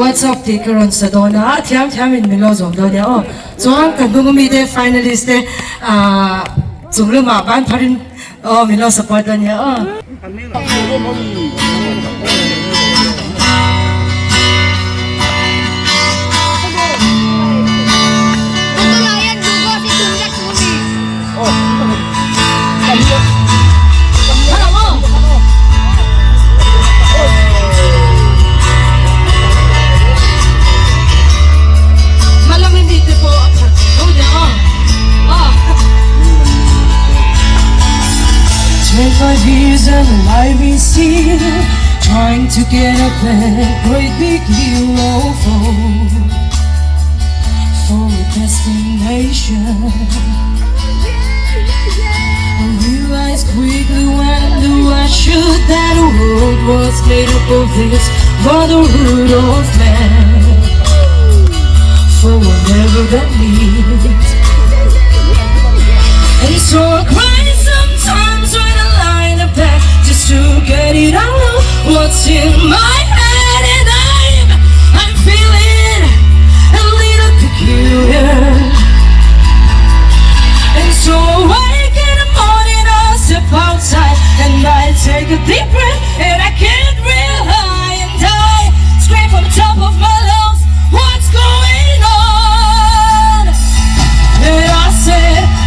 What's up, taker on Sadona? Tiam in Malsawmdawngkimi. Oh, so ang Kimdongi de finalist de Zungluma ban parin oh Milo support niya. Oh. Years and life is still trying to get up that great big hero for a destination. I realized quickly when I knew I should that the world was made up of this brotherhood of man for whatever that means. And so I cry sometimes when I lie in a bed just to get it out what's in my head, and I'm feeling a little peculiar. And so I wake in the morning, I step outside and I take a deep breath, and I can't real high, and I scream from the top of my lungs, what's going on? And I said,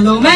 รู้ไหม